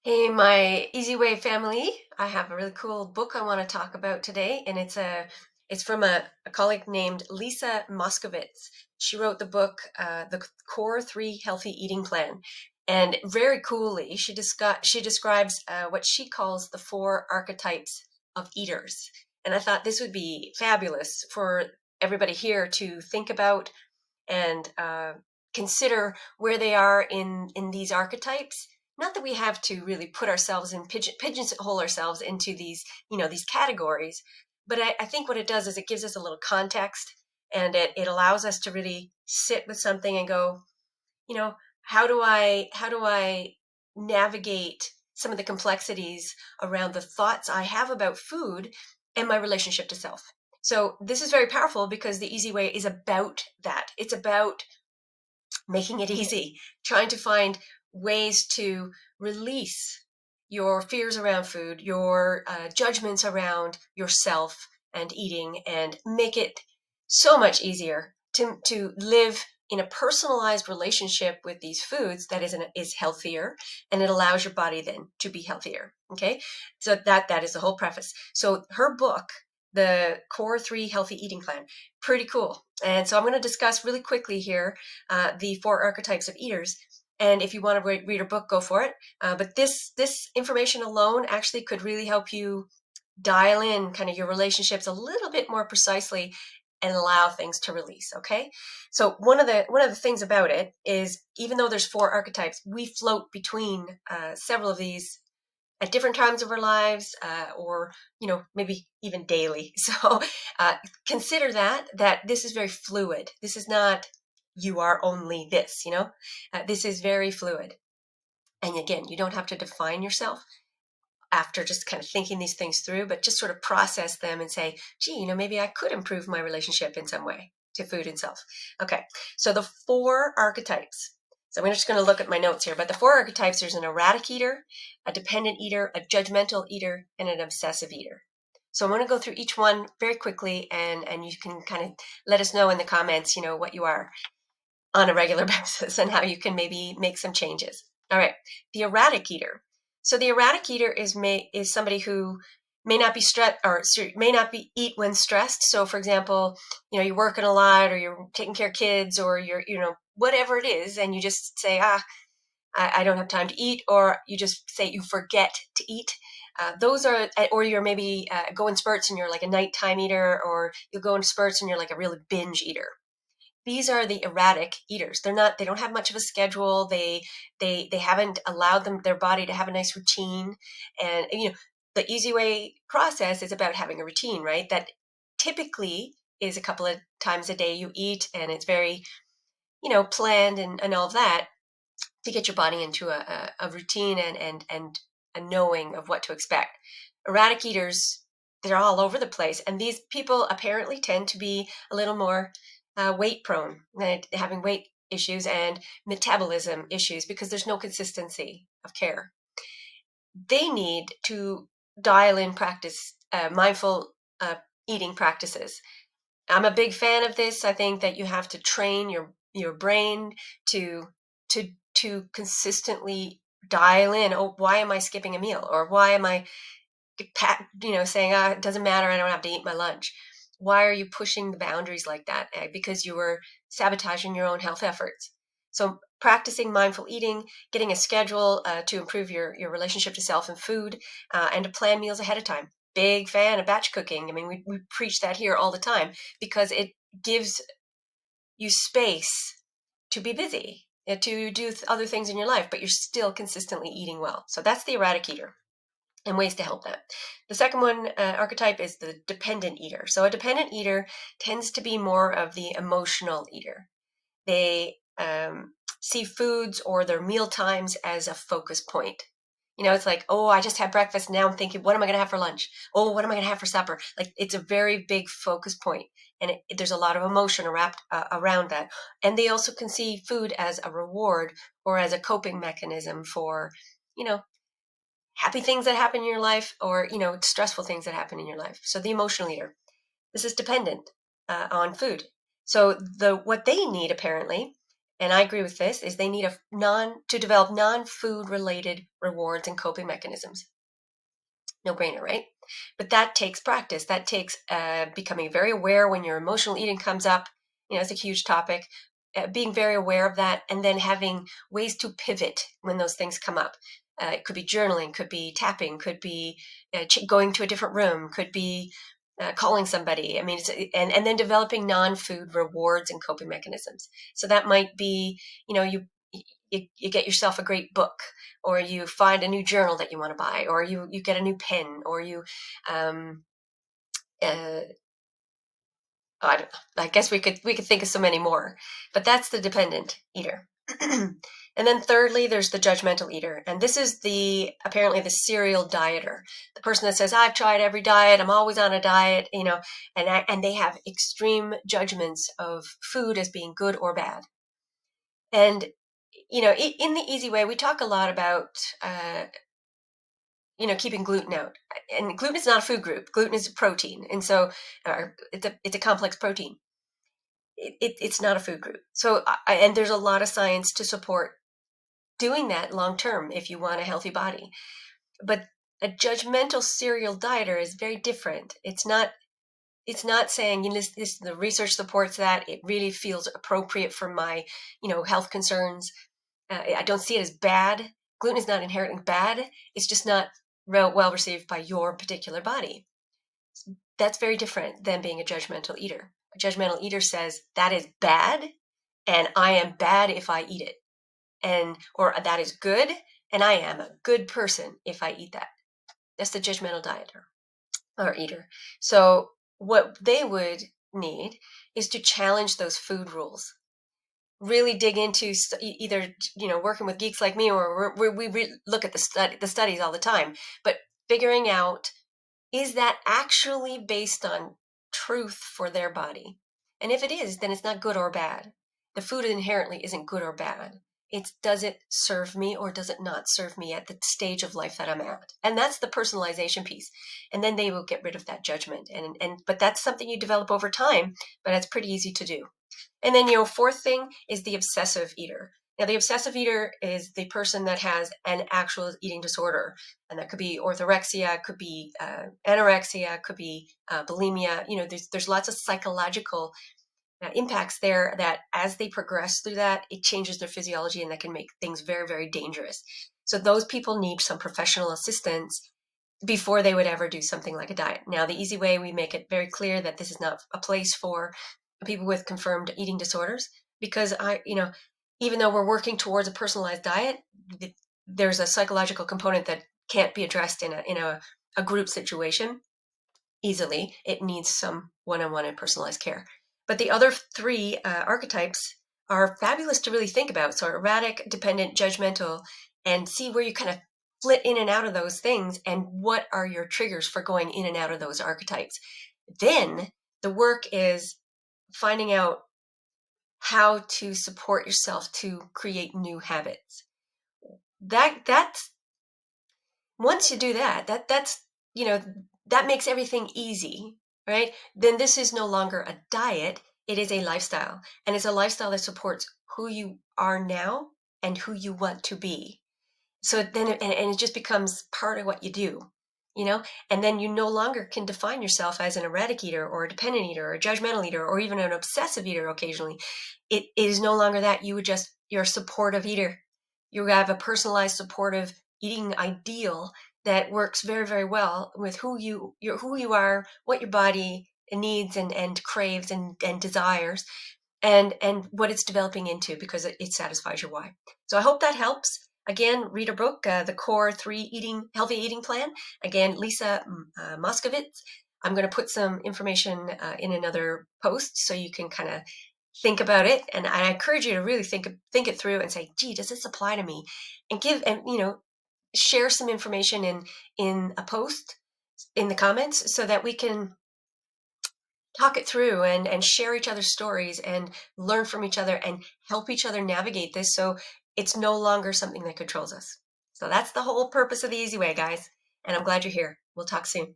Hey, my Easy Way family. I have a really cool book I want to talk about today, and it's from a colleague named Lisa Moskovitz. She wrote the book, The Core 3 Healthy Eating Plan. And very coolly, she describes what she calls the 4 archetypes of eaters. And I thought this would be fabulous for everybody here to think about and consider where they are in these archetypes. Not that we have to really put ourselves in pigeonhole ourselves into these categories, but I think what it does is it gives us a little context, and it allows us to really sit with something and go, you know, how do I navigate some of the complexities around the thoughts I have about food and my relationship to self. So this is very powerful because the Easy Way is about that. It's about making it easy, trying to find ways to release your fears around food, your judgments around yourself and eating, and make it so much easier to live in a personalized relationship with these foods that is healthier, and it allows your body then to be healthier. Okay, so that is the whole preface. So her book, the Core 3 Healthy Eating Plan, pretty cool. And so I'm going to discuss really quickly here the 4 archetypes of eaters. And if you want to read a book, go for it. But this information alone actually could really help you dial in kind of your relationships a little bit more precisely and allow things to release. Okay. So one of the things about it is, even though there's 4 archetypes, we float between several of these at different times of our lives, or maybe even daily. So consider that this is very fluid. This is not you are only this. This is very fluid. And again, you don't have to define yourself after just kind of thinking these things through, but just sort of process them and say, gee, maybe I could improve my relationship in some way to food and self. Okay, so the 4 archetypes. So I'm just going to look at my notes here, but the 4 archetypes, there's an erratic eater, a dependent eater, a judgmental eater, and an obsessive eater. So I'm going to go through each one very quickly, and you can kind of let us know in the comments, what you are on a regular basis and how you can maybe make some changes. All right, the erratic eater. So the erratic eater is somebody who may not be stressed, or may not be eat when stressed. So for example, you're working a lot, or you're taking care of kids, or you're whatever it is, and you just say, I don't have time to eat, or you just say you forget to eat. Those are, or you're maybe go in spurts and you're like a nighttime eater, or you'll go in spurts and you're like a really binge eater. These are the erratic eaters. They don't have much of a schedule. They haven't allowed their body to have a nice routine. And the Easy Way process is about having a routine, right? That typically is a couple of times a day you eat, and it's very, planned and all of that, to get your body into a routine and a knowing of what to expect. Erratic eaters, they're all over the place. And these people apparently tend to be a little more weight prone, having weight issues and metabolism issues, because there's no consistency of care. They need to dial in practice, mindful eating practices. I'm a big fan of this. I think that you have to train your brain to to to consistently dial in. Oh, why am I skipping a meal? Or why am I saying, it doesn't matter, I don't have to eat my lunch? Why are you pushing the boundaries like that? Because you were sabotaging your own health efforts. So practicing mindful eating, getting a schedule to improve your relationship to self and food, and to plan meals ahead of time. Big fan of batch cooking. I mean, we preach that here all the time, because it gives you space to be busy, to do other things in your life, but you're still consistently eating well. So that's the erratic eater, and ways to help them. The second one, archetype, is the dependent eater. So a dependent eater tends to be more of the emotional eater. They see foods or their meal times as a focus point. It's like, oh, I just had breakfast. Now I'm thinking, what am I going to have for lunch? Oh, what am I going to have for supper? Like, it's a very big focus point, and there's a lot of emotion wrapped around that. And they also can see food as a reward or as a coping mechanism for, happy things that happen in your life, or stressful things that happen in your life. So the emotional eater, this is dependent on food. So what they need, apparently, and I agree with this, is they need to develop non-food related rewards and coping mechanisms. No brainer, right? But that takes practice. That takes becoming very aware when your emotional eating comes up. It's a huge topic. Being very aware of that, and then having ways to pivot when those things come up. It could be journaling, could be tapping, could be going to a different room, could be calling somebody. I mean, and then developing non-food rewards and coping mechanisms. So that might be, you get yourself a great book, or you find a new journal that you want to buy, or you get a new pen, or you um, uh, I guess we could think of so many more, but that's the dependent eater. And then thirdly, there's the judgmental eater, and this is apparently the serial dieter, the person that says, I've tried every diet, I'm always on a diet, and they have extreme judgments of food as being good or bad. And in the easy way, we talk a lot about keeping gluten out, and gluten is not a food group. Gluten is a protein, and so it's a complex protein. It's not a food group. So, and there's a lot of science to support doing that long term if you want a healthy body. But a judgmental serial dieter is very different. It's not saying, the research supports that. It really feels appropriate for my, health concerns. I don't see it as bad. Gluten is not inherently bad. It's just not well received by your particular body. That's very different than being a judgmental eater. A judgmental eater says that is bad, and I am bad if I eat it, or that is good, and I am a good person if I eat that. That's the judgmental dieter or eater. So what they would need is to challenge those food rules. Really dig into either working with geeks like me, or we look at the studies all the time, but figuring out, is that actually based on truth for their body? And if it is, then it's not good or bad. The food inherently isn't good or bad. It's, does it serve me or does it not serve me at the stage of life that I'm at? And that's the personalization piece. And then they will get rid of that judgment. But that's something you develop over time, but it's pretty easy to do. And then, fourth thing is the obsessive eater. Now, the obsessive eater is the person that has an actual eating disorder, and that could be orthorexia, could be anorexia, could be bulimia. There's lots of psychological impacts there that, as they progress through that, it changes their physiology, and that can make things very, very dangerous. So those people need some professional assistance before they would ever do something like a diet. Now, the easy way, we make it very clear that this is not a place for people with confirmed eating disorders, because even though we're working towards a personalized diet, there's a psychological component that can't be addressed in a group situation easily. It needs some one-on-one and personalized care. But the other three archetypes are fabulous to really think about. So erratic, dependent, judgmental, and see where you kind of flit in and out of those things, and what are your triggers for going in and out of those archetypes. Then the work is finding out how to support yourself to create new habits. That's once you do that's that makes everything easy, right? Then this is no longer a diet, it is a lifestyle, and it's a lifestyle that supports who you are now and who you want to be. So then and it just becomes part of what you do, and then you no longer can define yourself as an erratic eater or a dependent eater or a judgmental eater or even an obsessive eater occasionally. It is no longer that. You're a supportive eater. You have a personalized supportive eating ideal that works very, very well with who you are, what your body needs and craves and desires, and what it's developing into, because it satisfies your why. So I hope that helps. Again, read her book, The Core 3 Healthy Eating Plan. Again, Lisa Moskovitz. I'm going to put some information in another post so you can kind of think about it. And I encourage you to really think it through and say, gee, does this apply to me? And share some information in a post in the comments so that we can talk it through and share each other's stories and learn from each other and help each other navigate this, so it's no longer something that controls us. So that's the whole purpose of the Easy Way, guys. And I'm glad you're here. We'll talk soon.